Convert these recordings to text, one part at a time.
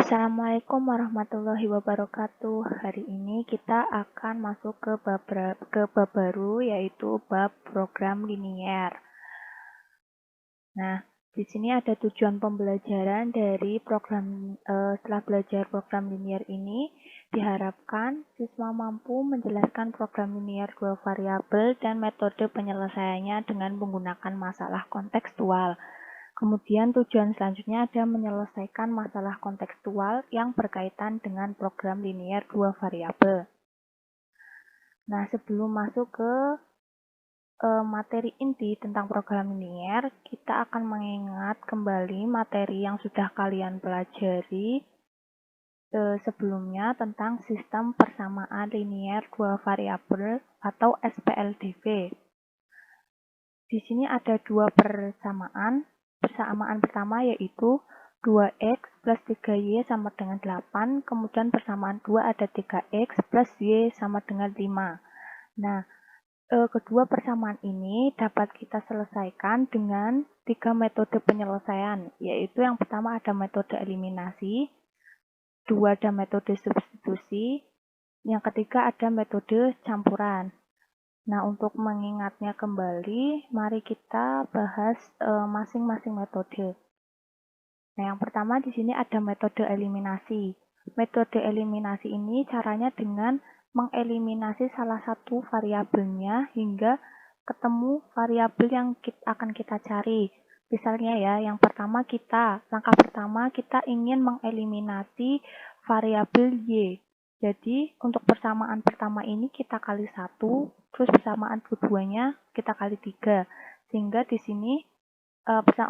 Assalamualaikum warahmatullahi wabarakatuh. Hari ini kita akan masuk ke bab baru, yaitu bab program linier. Nah, di sini ada tujuan pembelajaran dari setelah belajar program linier ini, diharapkan siswa mampu menjelaskan program linier dua variabel dan metode penyelesaiannya dengan menggunakan masalah kontekstual. Kemudian tujuan selanjutnya ada menyelesaikan masalah kontekstual yang berkaitan dengan program linier dua variabel. Nah, sebelum masuk ke materi inti tentang program linier, kita akan mengingat kembali materi yang sudah kalian pelajari sebelumnya tentang sistem persamaan linier dua variabel atau SPLDV. Di sini ada dua persamaan. Persamaan pertama yaitu 2x plus 3y sama dengan 8, kemudian persamaan 2 ada 3x plus y sama dengan 5. Nah, kedua persamaan ini dapat kita selesaikan dengan 3 metode penyelesaian, yaitu yang pertama ada metode eliminasi, 2 ada metode substitusi, yang ketiga ada metode campuran. Nah, untuk mengingatnya kembali, mari kita bahas masing-masing metode. Nah, yang pertama di sini ada metode eliminasi. Metode eliminasi ini caranya dengan mengeliminasi salah satu variabelnya hingga ketemu variabel yang akan kita cari. Misalnya ya, langkah pertama kita ingin mengeliminasi variabel y. Jadi, untuk persamaan pertama ini kita kali 1, terus persamaan keduanya kita kali 3. Sehingga di sini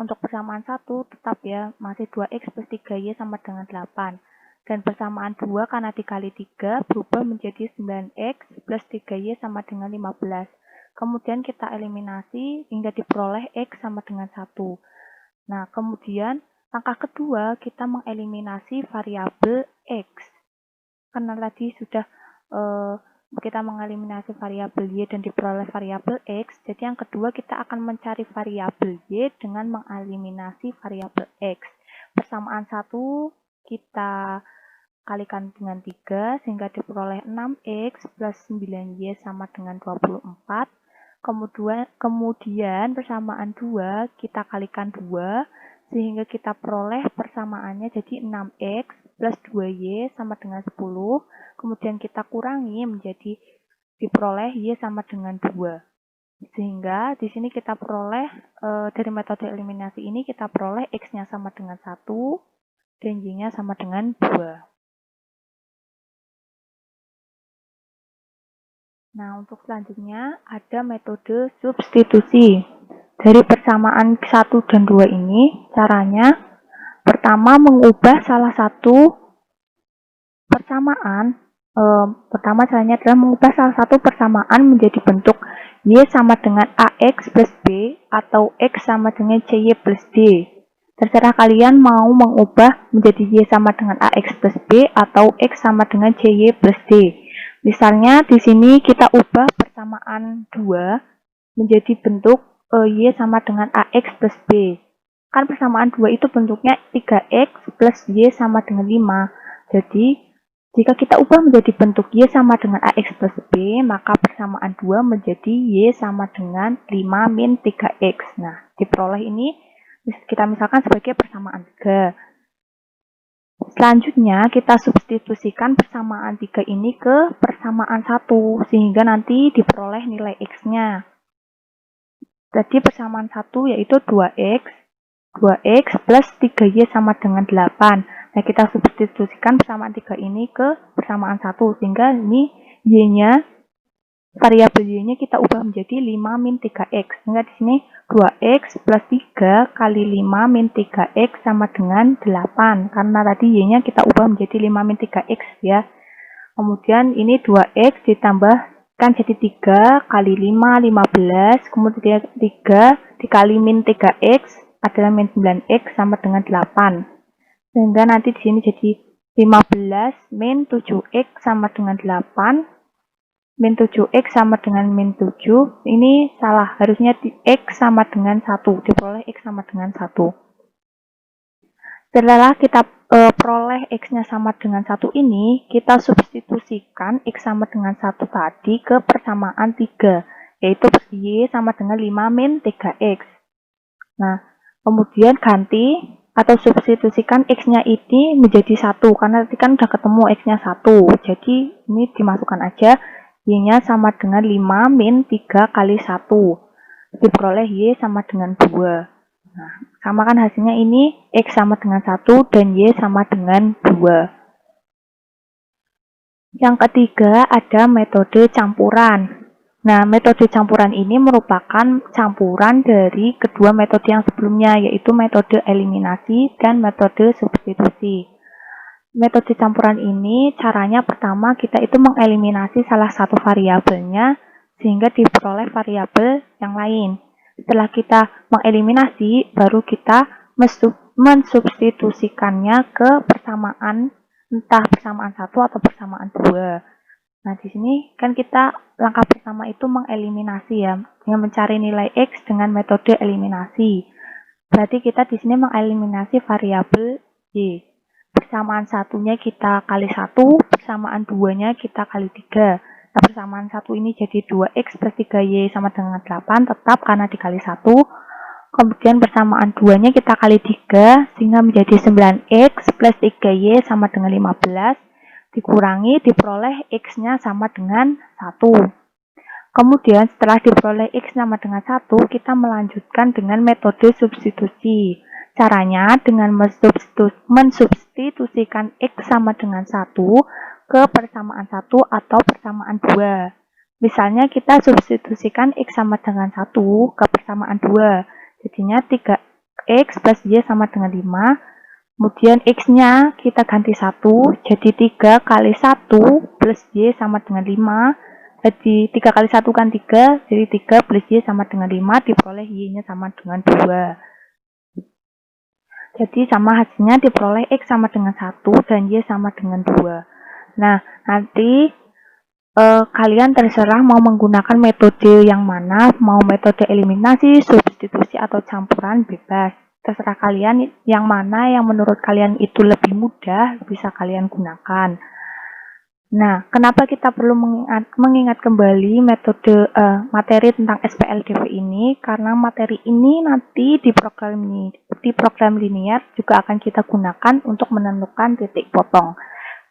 untuk persamaan 1 tetap ya, masih 2x plus 3y sama dengan 8. Dan persamaan 2 karena dikali 3 berubah menjadi 9x plus 3y sama dengan 15. Kemudian kita eliminasi hingga diperoleh x sama dengan 1. Nah, kemudian langkah kedua kita mengeliminasi variabel x. Karena tadi sudah kita mengeliminasi variabel y dan diperoleh variabel x, jadi yang kedua kita akan mencari variabel y dengan mengeliminasi variabel x. Persamaan 1 kita kalikan dengan 3 sehingga diperoleh 6x plus 9y sama dengan 24. Kemudian persamaan 2 kita kalikan 2 sehingga kita peroleh persamaannya jadi 6x plus 2y sama dengan 10. Kemudian kita kurangi menjadi diperoleh y sama dengan 2. Sehingga di sini kita peroleh dari metode eliminasi ini kita peroleh x-nya sama dengan 1 dan y-nya sama dengan 2. Nah, untuk selanjutnya ada metode substitusi. Dari persamaan 1 dan 2 ini, caranya pertama mengubah salah satu persamaan. Pertama caranya adalah mengubah salah satu persamaan menjadi bentuk y sama dengan ax plus b atau x sama dengan cy plus d. Terserah kalian mau mengubah menjadi y sama dengan ax plus b atau x sama dengan cy plus d. Misalnya di sini kita ubah persamaan 2 menjadi bentuk y sama dengan ax plus b. Kan persamaan 2 itu bentuknya 3x plus y sama dengan 5. Jadi, jika kita ubah menjadi bentuk y sama dengan ax plus b, maka persamaan 2 menjadi y sama dengan 5 min 3x. Nah, diperoleh ini kita misalkan sebagai persamaan 3. Selanjutnya, kita substitusikan persamaan 3 ini ke persamaan 1, sehingga nanti diperoleh nilai x-nya. Jadi persamaan 1 yaitu 2x plus 3y sama dengan 8. Nah, kita substitusikan persamaan 3 ini ke persamaan 1, sehingga ini y-nya, variabel y-nya kita ubah menjadi 5 min 3x. Sehingga di sini 2x plus 3 kali 5 min 3x sama dengan 8. Karena tadi y-nya kita ubah menjadi 5 min 3x ya. Kemudian ini 2x ditambahkan jadi 3 kali 5, 15. Kemudian 3 dikali min 3x adalah min 9x sama dengan 8. Sehingga nanti di sini jadi 15 min 7x sama dengan 8. Min 7x sama dengan min 7. Ini salah, harusnya x sama dengan 1. Diperoleh x sama dengan 1. Setelah kita peroleh X-nya sama dengan 1 ini, kita substitusikan X sama dengan 1 tadi ke persamaan 3, yaitu Y sama dengan 5 min 3X. Nah, kemudian ganti atau substitusikan X-nya ini menjadi 1, karena tadi kan udah ketemu X-nya 1. Jadi, ini dimasukkan aja, Y-nya sama dengan 5 min 3 kali 1. Diperoleh Y sama dengan 2. Nah, samakan hasilnya ini, X sama dengan 1 dan Y sama dengan 2. Yang ketiga ada metode campuran. Nah, metode campuran ini merupakan campuran dari kedua metode yang sebelumnya, yaitu metode eliminasi dan metode substitusi. Metode campuran ini caranya pertama kita itu mengeliminasi salah satu variabelnya sehingga diperoleh variabel yang lain. Setelah kita mengeliminasi, baru kita mensubstitusikannya ke persamaan, entah persamaan 1 atau persamaan 2. Nah, di sini kan kita langkah pertama itu mengeliminasi ya, dengan mencari nilai X dengan metode eliminasi. Berarti kita di sini mengeliminasi variabel Y. Persamaan satunya kita kali 1, persamaan 2-nya kita kali 3. Nah, persamaan 1 ini jadi 2X plus 3Y sama dengan 8, tetap karena dikali 1. Kemudian persamaan 2-nya kita kali 3, sehingga menjadi 9X plus 3Y sama dengan 15. Dikurangi, diperoleh X-nya sama dengan 1. Kemudian setelah diperoleh X sama dengan 1, kita melanjutkan dengan metode substitusi. Caranya dengan mensubstitusikan X sama dengan 1 ke persamaan 1 atau persamaan 2. Misalnya kita substitusikan X sama dengan 1 ke persamaan 2. Jadinya 3X plus Y sama dengan 5. Kemudian X-nya kita ganti 1, jadi 3 kali 1 plus Y sama dengan 5. Jadi 3 kali 1 kan 3, jadi 3 plus Y sama dengan 5, diperoleh Y-nya sama dengan 2. Jadi sama hasilnya diperoleh X sama dengan 1 dan Y sama dengan 2. Nah, nanti kalian terserah mau menggunakan metode yang mana, mau metode eliminasi, substitusi, atau campuran, bebas. Terserah kalian yang mana yang menurut kalian itu lebih mudah, bisa kalian gunakan. Nah, kenapa kita perlu mengingat kembali metode materi tentang SPLDV ini? Karena materi ini nanti di program linear juga akan kita gunakan untuk menentukan titik potong.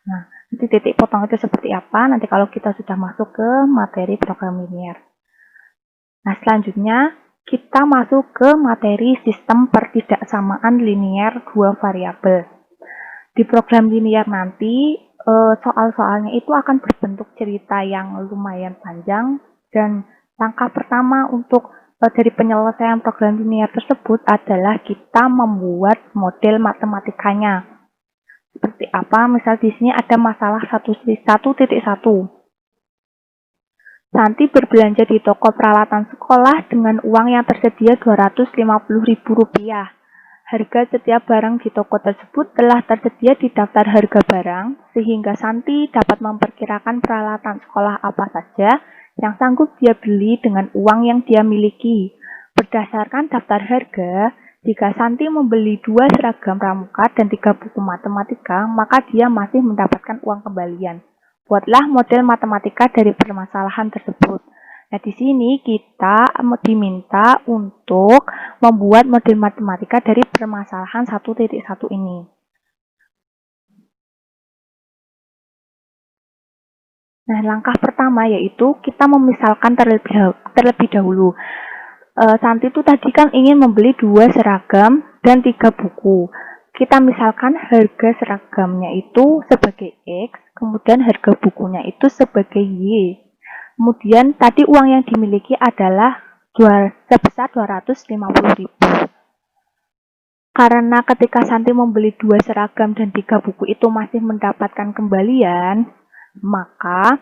Nah, nanti titik potong itu seperti apa? Nanti kalau kita sudah masuk ke materi program linear. Nah, selanjutnya kita masuk ke materi sistem pertidaksamaan linear dua variabel. Di program linear nanti soal-soalnya itu akan berbentuk cerita yang lumayan panjang, dan langkah pertama untuk dari penyelesaian program linear tersebut adalah kita membuat model matematikanya. Seperti apa? Misal di sini ada masalah 1.1. Santi berbelanja di toko peralatan sekolah dengan uang yang tersedia Rp250.000. Harga setiap barang di toko tersebut telah tersedia di daftar harga barang, sehingga Santi dapat memperkirakan peralatan sekolah apa saja yang sanggup dia beli dengan uang yang dia miliki. Berdasarkan daftar harga, jika Santi membeli 2 seragam pramuka dan 3 buku matematika, maka dia masih mendapatkan uang kembalian. Buatlah model matematika dari permasalahan tersebut. Nah, di sini kita diminta untuk membuat model matematika dari permasalahan 1.1 ini. Nah, langkah pertama yaitu kita memisalkan terlebih dahulu. Santi itu tadi kan ingin membeli 2 seragam dan 3 buku. Kita misalkan harga seragamnya itu sebagai X, kemudian harga bukunya itu sebagai Y. Kemudian tadi uang yang dimiliki adalah sebesar 250.000. Karena ketika Santi membeli 2 seragam dan 3 buku itu masih mendapatkan kembalian, maka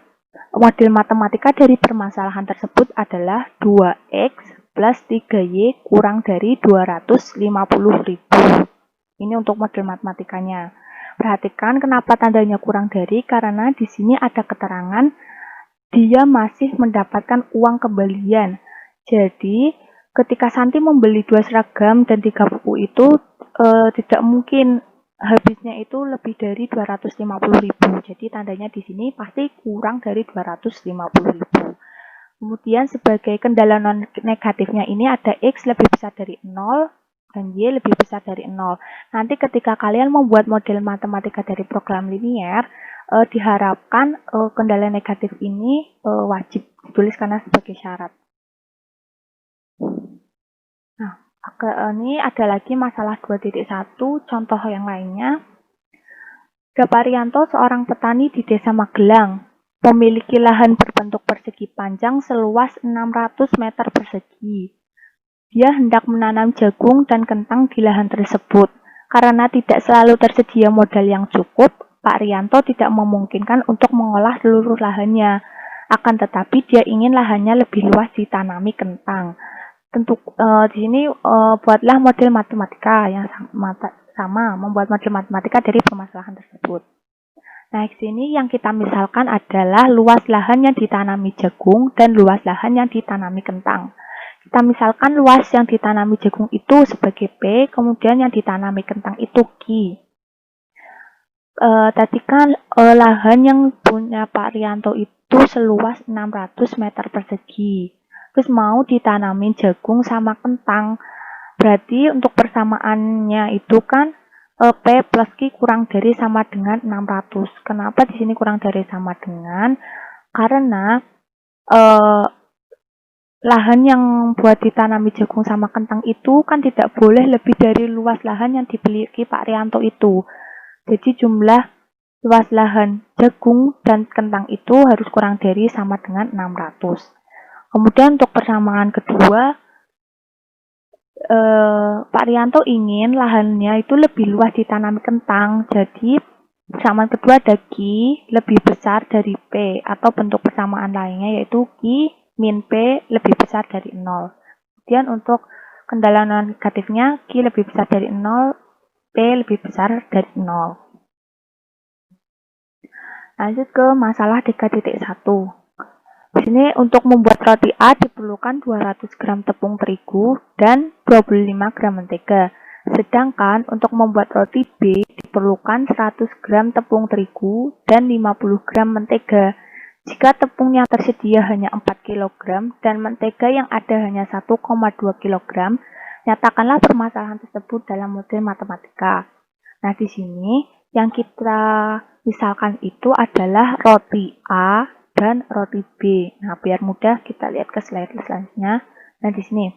model matematika dari permasalahan tersebut adalah 2X plus 3Y kurang dari 250.000. Ini untuk model matematikanya. Perhatikan kenapa tandanya kurang dari, karena di sini ada keterangan dia masih mendapatkan uang kembalian. Jadi, ketika Santi membeli 2 seragam dan 3 buku itu, tidak mungkin habisnya itu lebih dari 250.000. Jadi tandanya di sini pasti kurang dari 250.000. Kemudian sebagai kendala non negatifnya ini ada X lebih besar dari 0 dan Y lebih besar dari 0. Nanti ketika kalian membuat model matematika dari program linier, diharapkan kendala negatif ini wajib ditulis karena sebagai syarat. Nah, ini ada lagi masalah 2.1, contoh yang lainnya. Gaparianto seorang petani di desa Magelang, memiliki lahan berbentuk persegi panjang seluas 600 meter persegi. Dia hendak menanam jagung dan kentang di lahan tersebut. Karena tidak selalu tersedia modal yang cukup, Pak Rianto tidak memungkinkan untuk mengolah seluruh lahannya. Akan tetapi dia ingin lahannya lebih luas ditanami kentang. Tentu di sini buatlah model matematika yang sama, membuat model matematika dari permasalahan tersebut. Nah, di sini yang kita misalkan adalah luas lahan yang ditanami jagung dan luas lahan yang ditanami kentang. Kita misalkan luas yang ditanami jagung itu sebagai P, kemudian yang ditanami kentang itu Q. Tadi kan lahan yang punya Pak Rianto itu seluas 600 meter persegi. Terus mau ditanamin jagung sama kentang. Berarti untuk persamaannya itu kan P plus Q kurang dari sama dengan 600. Kenapa di sini kurang dari sama dengan? Karena lahan yang buat ditanami jagung sama kentang itu kan tidak boleh lebih dari luas lahan yang dimiliki Pak Rianto itu. Jadi jumlah luas lahan jagung dan kentang itu harus kurang dari sama dengan 600. Kemudian untuk persamaan kedua, Pak Rianto ingin lahannya itu lebih luas ditanami kentang. Jadi persamaan kedua ada Q lebih besar dari P, atau bentuk persamaan lainnya yaitu Q min P lebih besar dari 0. Kemudian untuk kendala non negatifnya Q lebih besar dari 0, P lebih besar dari 0. Lanjut ke masalah 3.1. Di sini untuk membuat roti A diperlukan 200 gram tepung terigu dan 25 gram mentega. Sedangkan untuk membuat roti B diperlukan 100 gram tepung terigu dan 50 gram mentega. Jika tepung yang tersedia hanya 4 kg dan mentega yang ada hanya 1,2 kg, nyatakanlah permasalahan tersebut dalam model matematika. Nah, di sini yang kita misalkan itu adalah roti A dan roti B. Nah, biar mudah kita lihat ke slide selanjutnya. Nah, di sini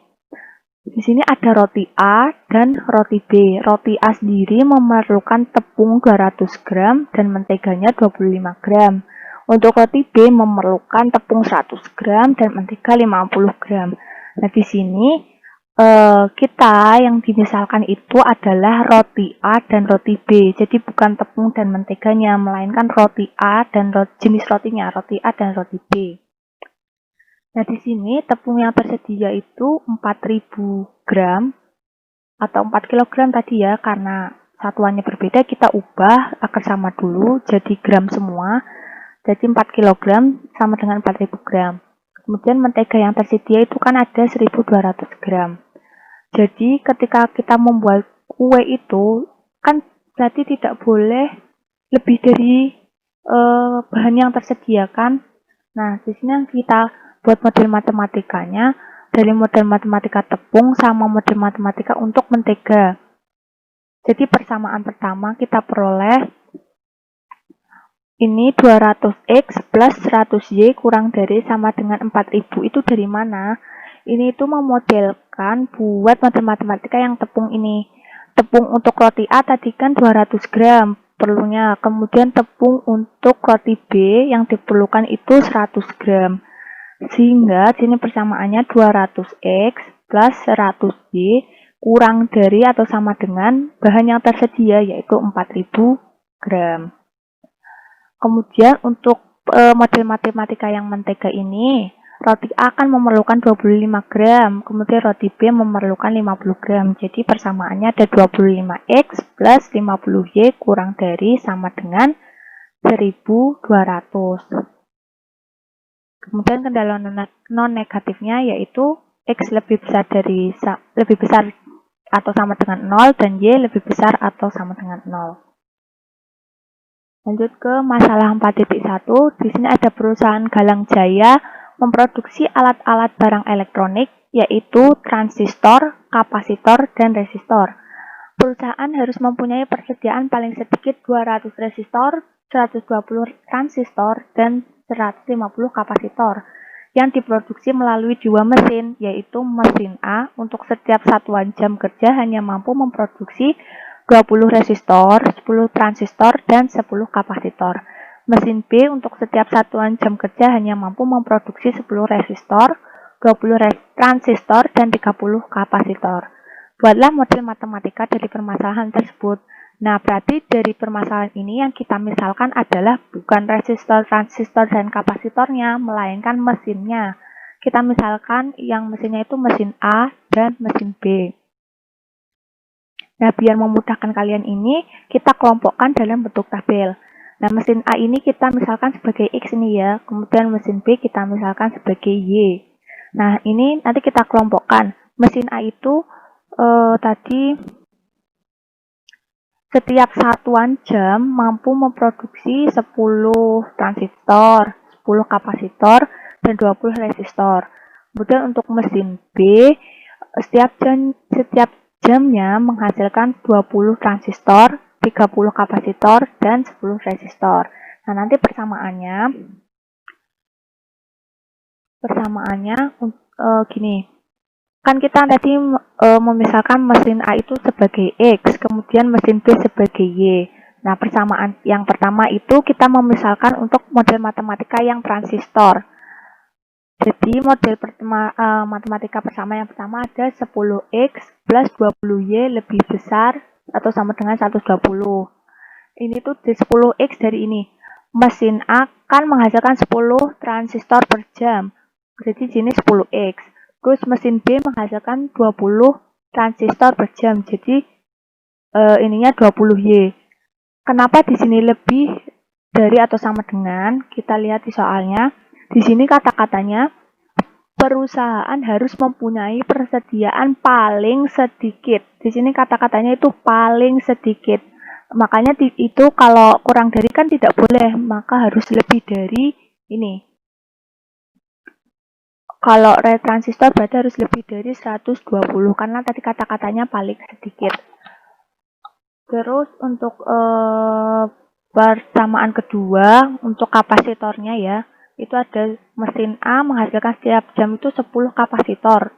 ada roti A dan roti B. Roti A sendiri memerlukan tepung 200 gram dan menteganya 25 gram. Untuk roti B memerlukan tepung 100 gram dan mentega 50 gram. Nah, di sini kita yang dimisalkan itu adalah roti A dan roti B. Jadi bukan tepung dan menteganya, melainkan roti A dan jenis rotinya, roti A dan roti B. Nah, di sini tepung yang tersedia itu 4000 gram atau 4 kg tadi ya, karena satuannya berbeda kita ubah agar sama dulu jadi gram semua. Jadi 4 kg sama dengan 4000 gram. Kemudian mentega yang tersedia itu kan ada 1200 gram. Jadi ketika kita membuat kue itu kan berarti tidak boleh lebih dari bahan yang tersedia kan. Nah, di sini yang kita buat model matematikanya dari model matematika tepung sama model matematika untuk mentega. Jadi persamaan pertama kita peroleh ini 200x plus 100y kurang dari sama dengan 4000. Itu dari mana? Ini itu memodelkan buat model matematika yang tepung ini. Tepung untuk roti A tadi kan 200 gram perlunya. Kemudian tepung untuk roti B yang diperlukan itu 100 gram. Sehingga sini persamaannya 200x plus 100y kurang dari atau sama dengan bahan yang tersedia yaitu 4000 gram. Kemudian untuk model matematika yang mentega ini, roti A akan memerlukan 25 gram, kemudian roti B memerlukan 50 gram. Jadi persamaannya ada 25x plus 50y kurang dari sama dengan 1200. Kemudian kendala non negatifnya yaitu x lebih besar atau sama dengan 0 dan Y lebih besar atau sama dengan 0. Lanjut ke masalah 4.1. Di sini ada perusahaan Galang Jaya memproduksi alat-alat barang elektronik, yaitu transistor, kapasitor, dan resistor. Perusahaan harus mempunyai persediaan paling sedikit 200 resistor, 120 transistor, dan 150 kapasitor yang diproduksi melalui 2 mesin, yaitu mesin A untuk setiap satuan jam kerja hanya mampu memproduksi 20 resistor, 10 transistor, dan 10 kapasitor. Mesin B untuk setiap satuan jam kerja hanya mampu memproduksi 10 resistor, 20 transistor, dan 30 kapasitor. Buatlah model matematika dari permasalahan tersebut. Nah, berarti dari permasalahan ini yang kita misalkan adalah bukan resistor, transistor, dan kapasitornya, melainkan mesinnya. Kita misalkan yang mesinnya itu mesin A dan mesin B. Nah, biar memudahkan kalian ini, kita kelompokkan dalam bentuk tabel. Nah, mesin A ini kita misalkan sebagai X ini ya, kemudian mesin B kita misalkan sebagai Y. Nah, ini nanti kita kelompokkan. Mesin A itu tadi setiap satuan jam mampu memproduksi 10 transistor, 10 kapasitor, dan 20 resistor. Kemudian untuk mesin B, setiap jamnya menghasilkan 20 transistor, 30 kapasitor, dan 10 resistor. Nah, nanti persamaannya gini. Kan kita tadi memisahkan mesin A itu sebagai X, kemudian mesin B sebagai Y. Nah, persamaan yang pertama itu kita memisahkan untuk model matematika yang transistor. Jadi model matematika bersama yang pertama ada 10X plus 20Y lebih besar atau sama dengan 120. Ini tuh di 10X dari ini. Mesin A kan menghasilkan 10 transistor per jam. Jadi sini 10X. Terus mesin B menghasilkan 20 transistor per jam. Jadi ininya 20Y. Kenapa di sini lebih dari atau sama dengan? Kita lihat di soalnya. Di sini kata-katanya perusahaan harus mempunyai persediaan paling sedikit. Di sini kata-katanya itu paling sedikit. Makanya itu kalau kurang dari kan tidak boleh, maka harus lebih dari ini. Kalau transistor berarti harus lebih dari 120 karena tadi kata-katanya paling sedikit. Terus untuk persamaan kedua untuk kapasitornya ya, itu ada mesin A menghasilkan setiap jam itu 10 kapasitor.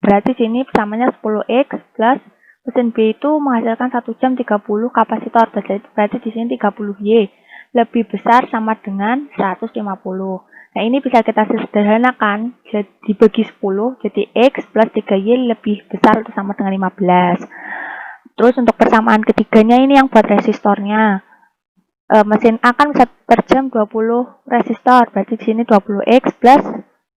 Berarti sini persamanya 10X plus mesin B itu menghasilkan 1 jam 30 kapasitor. Berarti di sini 30Y lebih besar sama dengan 150. Nah, ini bisa kita sederhanakan jadi dibagi 10, jadi X plus 3Y lebih besar atau sama dengan 15. Terus untuk persamaan ketiganya ini yang buat resistornya. Mesin A kan bisa per jam 20 resistor, berarti di sini 20X plus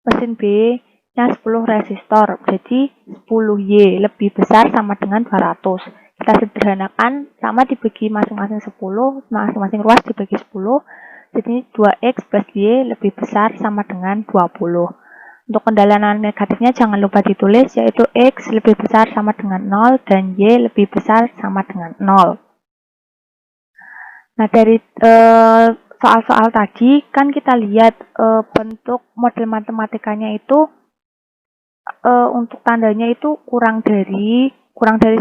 mesin B-nya 10 resistor, jadi 10Y lebih besar sama dengan 200. Kita sederhanakan, sama dibagi masing-masing 10, masing-masing ruas dibagi 10, jadi 2X plus Y lebih besar sama dengan 20. Untuk kendalian negatifnya jangan lupa ditulis, yaitu X lebih besar sama dengan 0 dan Y lebih besar sama dengan 0. Nah, dari soal-soal tadi kan kita lihat bentuk model matematikanya itu untuk tandanya itu kurang dari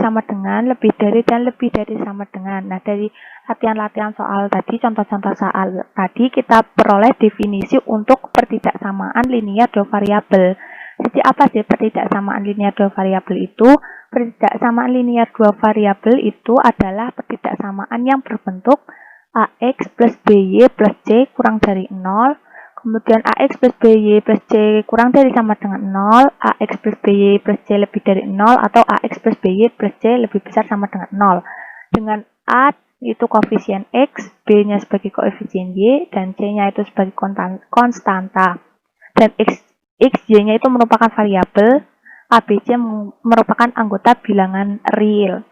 sama dengan, lebih dari, dan lebih dari sama dengan. Nah, dari latihan-latihan soal tadi, contoh-contoh soal tadi, kita peroleh definisi untuk pertidaksamaan linear dua variabel. Jadi apa sih pertidaksamaan linear dua variabel itu? Pertidaksamaan linear dua variabel itu adalah pertidaksamaan yang berbentuk AX plus BY plus C kurang dari 0, kemudian AX plus BY plus C kurang dari sama dengan 0, AX plus BY plus C lebih dari 0, atau AX plus BY plus C lebih besar sama dengan 0. Dengan A itu koefisien X, B-nya sebagai koefisien Y, dan C-nya itu sebagai konstanta. Dan XY-nya itu merupakan variabel, ABC merupakan anggota bilangan real.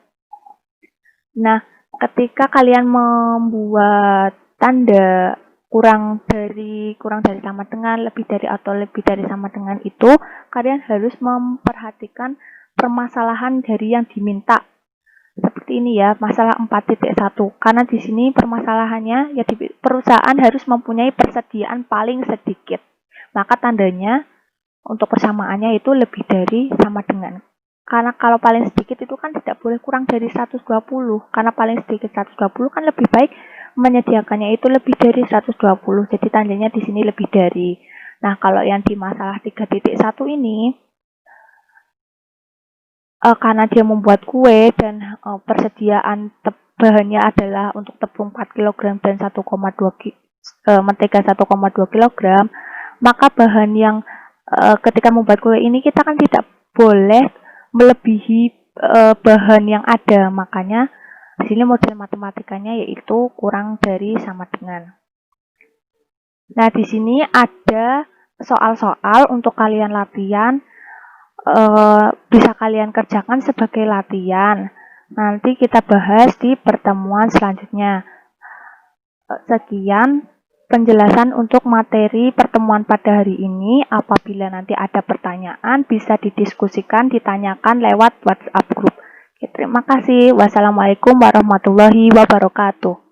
Nah, ketika kalian membuat tanda kurang dari sama dengan, lebih dari atau lebih dari sama dengan itu, kalian harus memperhatikan permasalahan dari yang diminta. Seperti ini ya, masalah 4.1. Karena di sini permasalahannya ya perusahaan harus mempunyai persediaan paling sedikit. Maka tandanya untuk persamaannya itu lebih dari sama dengan. Karena kalau paling sedikit itu kan tidak boleh kurang dari 120. Karena paling sedikit 120 kan lebih baik menyediakannya itu lebih dari 120. Jadi tandanya di sini lebih dari. Nah, kalau yang di masalah 3.1 ini, karena dia membuat kue dan persediaan bahannya adalah untuk tepung 4 kg dan 1,2 mentega 1,2 kg, maka bahan yang ketika membuat kue ini kita kan tidak boleh melebihi bahan yang ada. Makanya di sini model matematikanya yaitu kurang dari sama dengan. Nah, di sini ada soal-soal untuk kalian latihan, bisa kalian kerjakan sebagai latihan. Nanti kita bahas di pertemuan selanjutnya. Sekian penjelasan untuk materi pertemuan pada hari ini. Apabila nanti ada pertanyaan, bisa didiskusikan, ditanyakan lewat WhatsApp group. Oke, terima kasih. Wassalamualaikum warahmatullahi wabarakatuh.